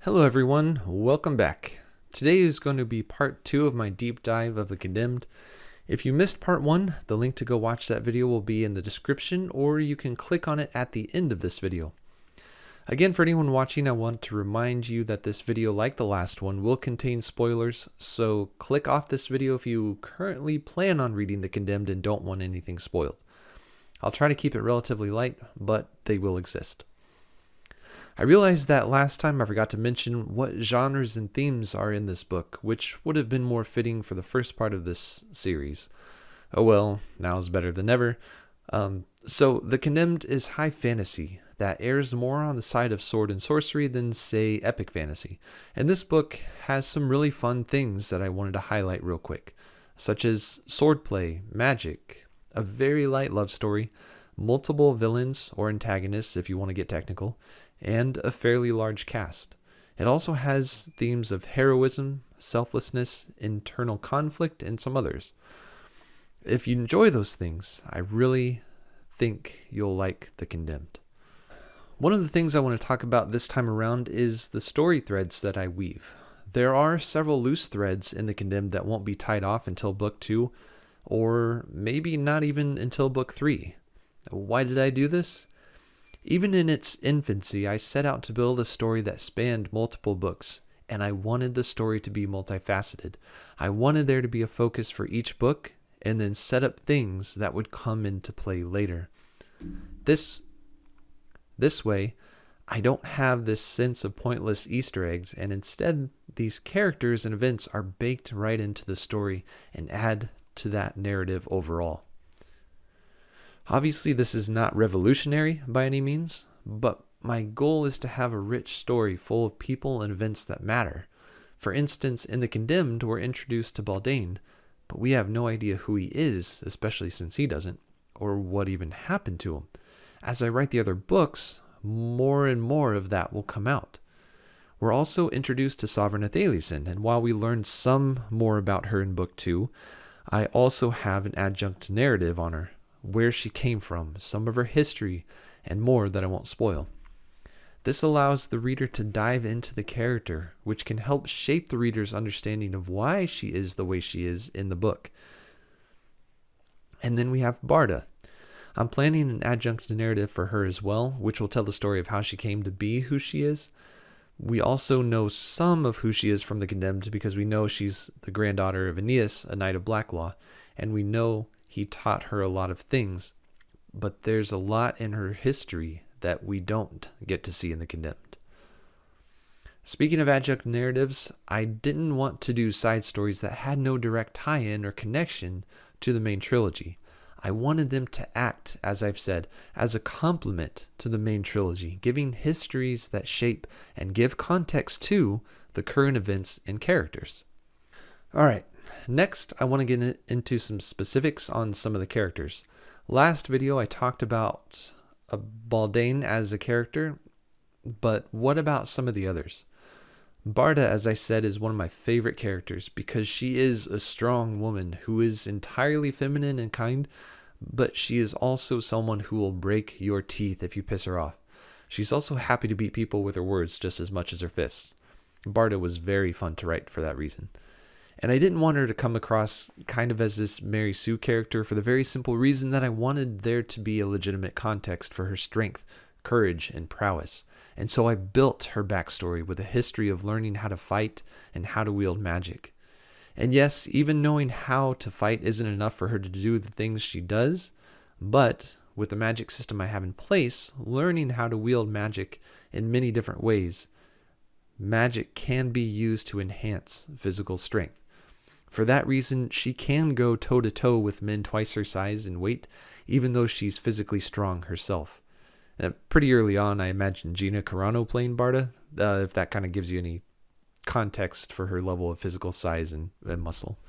Hello everyone, welcome back. Today is going to be part 2 of my deep dive of The Condemned. If you missed part 1, the link to go watch that video will be in the description, or you can click on it at the end of this video. Again, for anyone watching, I want to remind you that this video, like the last one, will contain spoilers, so click off this video if you currently plan on reading The Condemned and don't want anything spoiled. I'll try to keep it relatively light, but they will exist. I realized that last time I forgot to mention what genres and themes are in this book, which would have been more fitting for the first part of this series. Oh well, now is better than ever. So The Condemned is high fantasy that errs more on the side of sword and sorcery than, say, epic fantasy. And this book has some really fun things that I wanted to highlight real quick, such as swordplay, magic, a very light love story, multiple villains or antagonists if you want to get technical, and a fairly large cast. It also has themes of heroism, selflessness, internal conflict, and some others. If you enjoy those things, I really think you'll like The Condemned. One of the things I want to talk about this time around is the story threads that I weave. There are several loose threads in The Condemned that won't be tied off until book 2, or maybe not even until book 3. Why did I do this? Even in its infancy, I set out to build a story that spanned multiple books, and I wanted the story to be multifaceted. I wanted there to be a focus for each book, and then set up things that would come into play later. This way, I don't have this sense of pointless Easter eggs, and instead, these characters and events are baked right into the story and add to that narrative overall. Obviously, this is not revolutionary by any means, but my goal is to have a rich story full of people and events that matter. For instance, in The Condemned, we're introduced to Baldain, but we have no idea who he is, especially since he doesn't, or what even happened to him. As I write the other books, more and more of that will come out. We're also introduced to Sovereign Nathalia, and while we learn some more about her in book 2, I also have an adjunct narrative on her, where she came from, some of her history, and more that I won't spoil. This allows the reader to dive into the character, which can help shape the reader's understanding of why she is the way she is in the book. And then we have Barda. I'm planning an adjunct narrative for her as well, which will tell the story of how she came to be who she is. We also know some of who she is from The Condemned because we know she's the granddaughter of Aeneas, a knight of Blacklaw, and we know he taught her a lot of things, but there's a lot in her history that we don't get to see in The Condemned. Speaking of adjunct narratives, I didn't want to do side stories that had no direct tie-in or connection to the main trilogy. I wanted them to act, as I've said, as a complement to the main trilogy, giving histories that shape and give context to the current events and characters. Alright, next I want to get into some specifics on some of the characters. Last video I talked about Baldain as a character, but what about some of the others? Barda, as I said, is one of my favorite characters because she is a strong woman who is entirely feminine and kind, but she is also someone who will break your teeth if you piss her off. She's also happy to beat people with her words just as much as her fists. Barda was very fun to write for that reason. And I didn't want her to come across kind of as this Mary Sue character for the very simple reason that I wanted there to be a legitimate context for her strength, courage, and prowess. And so I built her backstory with a history of learning how to fight and how to wield magic. And yes, even knowing how to fight isn't enough for her to do the things she does, but with the magic system I have in place, learning how to wield magic in many different ways, magic can be used to enhance physical strength. For that reason, she can go toe-to-toe with men twice her size and weight, even though she's physically strong herself. Pretty early on, I imagined Gina Carano playing Barda, if that kind of gives you any context for her level of physical size and muscle.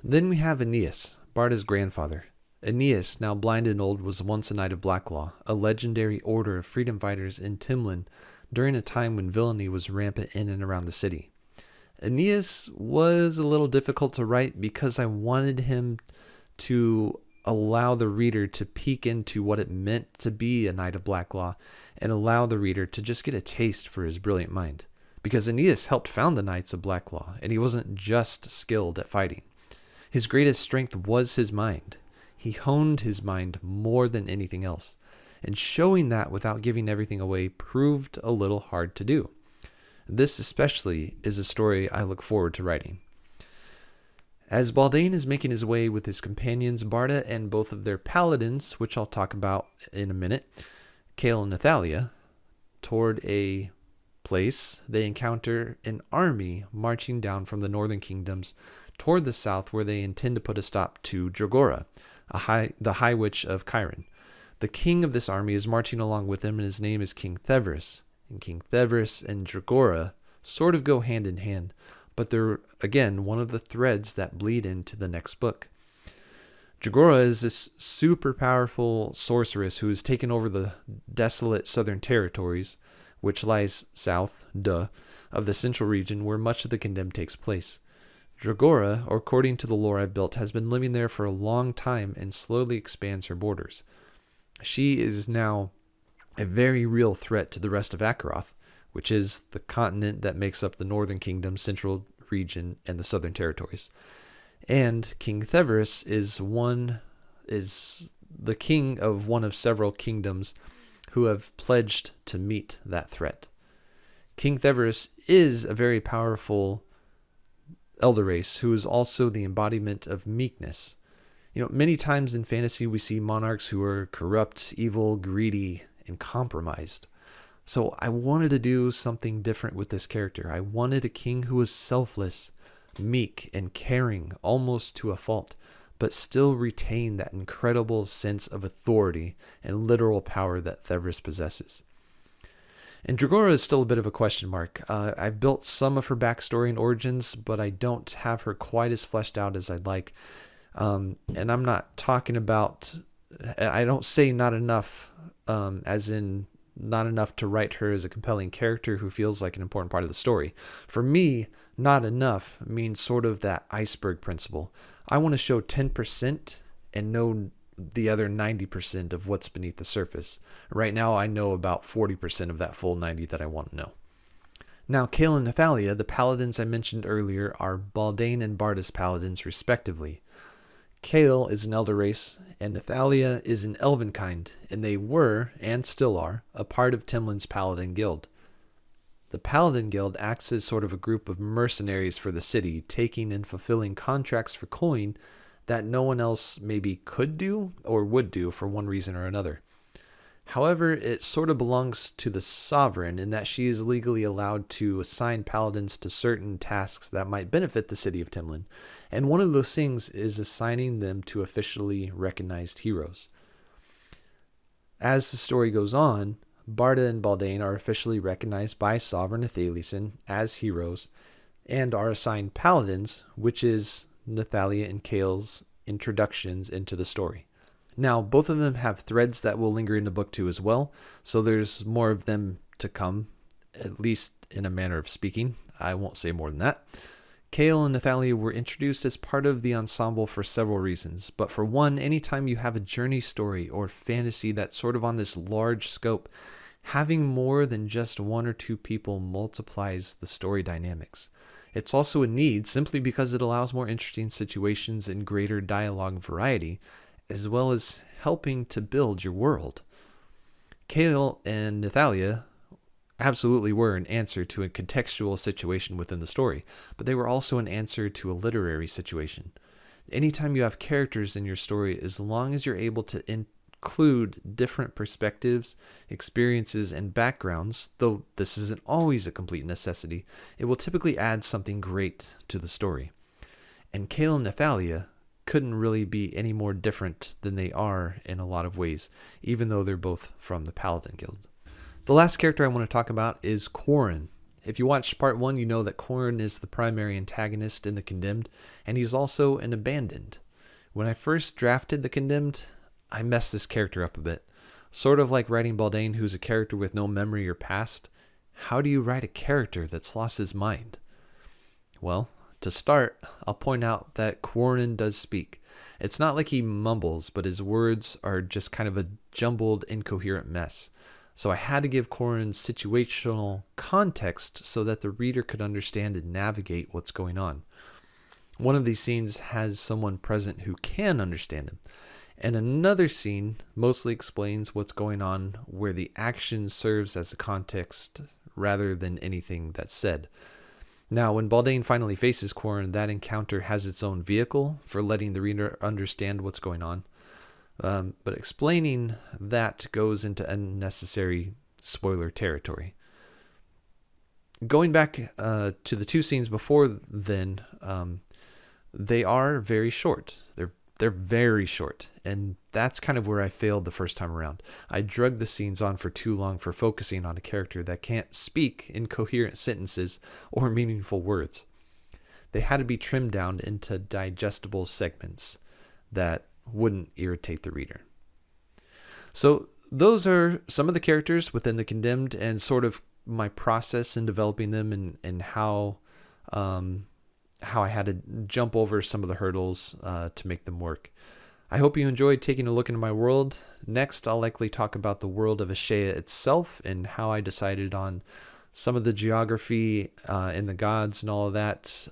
Then we have Aeneas, Barda's grandfather. Aeneas, now blind and old, was once a knight of Blacklaw, a legendary order of freedom fighters in Timlin during a time when villainy was rampant in and around the city. Aeneas was a little difficult to write because I wanted him to allow the reader to peek into what it meant to be a knight of Blacklaw and allow the reader to just get a taste for his brilliant mind. because Aeneas helped found the Knights of Blacklaw, and he wasn't just skilled at fighting. His greatest strength was his mind. He honed his mind more than anything else, and showing that without giving everything away proved a little hard to do. This especially is a story I look forward to writing. As Baldain is making his way with his companions Barda and both of their paladins, which I'll talk about in a minute, Kale and Nathalia, toward a place, they encounter an army marching down from the northern kingdoms toward the south, where they intend to put a stop to Dragora, the High Witch of Korin. The king of this army is marching along with them, and his name is King Thevrus. And King Thevrus and Dragora sort of go hand in hand, but they're, again, one of the threads that bleed into the next book. Dragora is this super powerful sorceress who has taken over the desolate southern territories, which lies south, of the central region where much of the Condemned takes place. Dragora, according to the lore I've built, has been living there for a long time and slowly expands her borders. She is now a very real threat to the rest of Akaroth, which is the continent that makes up the Northern Kingdom, Central Region, and the Southern Territories. And King Thevrus is the king of one of several kingdoms who have pledged to meet that threat. King Thevrus is a very powerful elder race who is also the embodiment of meekness. Many times in fantasy we see monarchs who are corrupt, evil, greedy, and compromised. So I wanted to do something different with this character. I wanted a king who was selfless, meek, and caring almost to a fault, but still retain that incredible sense of authority and literal power that Thevrus possesses. And Dragora is still a bit of a question mark. I've built some of her backstory and origins, but I don't have her quite as fleshed out as I'd like. And I'm not talking about, I don't say not enough, as in not enough to write her as a compelling character who feels like an important part of the story. For me, not enough means sort of that iceberg principle. I want to show 10% and know the other 90% of what's beneath the surface. Right now, I know about 40% of that full 90 that I want to know. Now, Kale and Nathalia, the paladins I mentioned earlier, are Baldain and Barda's paladins, respectively. Kale is an elder race, and Nathalia is an elvenkind, and they were, and still are, a part of Timlin's Paladin Guild. The Paladin Guild acts as sort of a group of mercenaries for the city, taking and fulfilling contracts for coin that no one else maybe could do or would do for one reason or another. However, it sort of belongs to the sovereign in that she is legally allowed to assign paladins to certain tasks that might benefit the city of Timlin, and one of those things is assigning them to officially recognized heroes. As the story goes on, Barda and Baldain are officially recognized by Sovereign Athaliason as heroes and are assigned paladins, which is Nathalia and Kale's introductions into the story. Now, both of them have threads that will linger into book 2 as well, so there's more of them to come, at least in a manner of speaking. I won't say more than that. Kale and Nathalia were introduced as part of the ensemble for several reasons, but for one, anytime you have a journey story or fantasy that's sort of on this large scope, having more than just one or two people multiplies the story dynamics. It's also a need simply because it allows more interesting situations and greater dialogue variety, as well as helping to build your world. Kale and Nathalia absolutely were an answer to a contextual situation within the story, but they were also an answer to a literary situation. Anytime you have characters in your story, as long as you're able to include different perspectives, experiences, and backgrounds, though this isn't always a complete necessity, it will typically add something great to the story. And Kale and Nathalia couldn't really be any more different than they are in a lot of ways, even though they're both from the Paladin Guild. The last character I want to talk about is Korin. If you watched part 1, you know that Korin is the primary antagonist in the Condemned, and he's also an Abandoned. When I first drafted the Condemned, I messed this character up a bit. Sort of like writing Baldain, who's a character with no memory or past. How do you write a character that's lost his mind? Well, to start, I'll point out that Korin does speak. It's not like he mumbles, but his words are just kind of a jumbled, incoherent mess. So I had to give Korin situational context so that the reader could understand and navigate what's going on. One of these scenes has someone present who can understand him, and another scene mostly explains what's going on where the action serves as a context rather than anything that's said. Now, when Baldane finally faces Korin, that encounter has its own vehicle for letting the reader understand what's going on. But explaining that goes into unnecessary spoiler territory. Going back to the two scenes before then, they are very short. They're very short, and that's kind of where I failed the first time around. I drugged the scenes on for too long for focusing on a character that can't speak in coherent sentences or meaningful words. They had to be trimmed down into digestible segments that wouldn't irritate the reader. So those are some of the characters within the Condemned and sort of my process in developing them and how I had to jump over some of the hurdles to make them work. I hope you enjoyed taking a look into my world. Next, I'll likely talk about the world of Ashea itself and how I decided on some of the geography and the gods and all of that.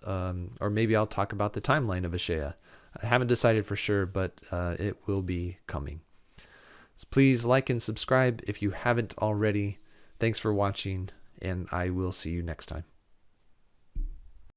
Or maybe I'll talk about the timeline of Ashea. I haven't decided for sure, but it will be coming. So please like and subscribe if you haven't already. Thanks for watching, and I will see you next time.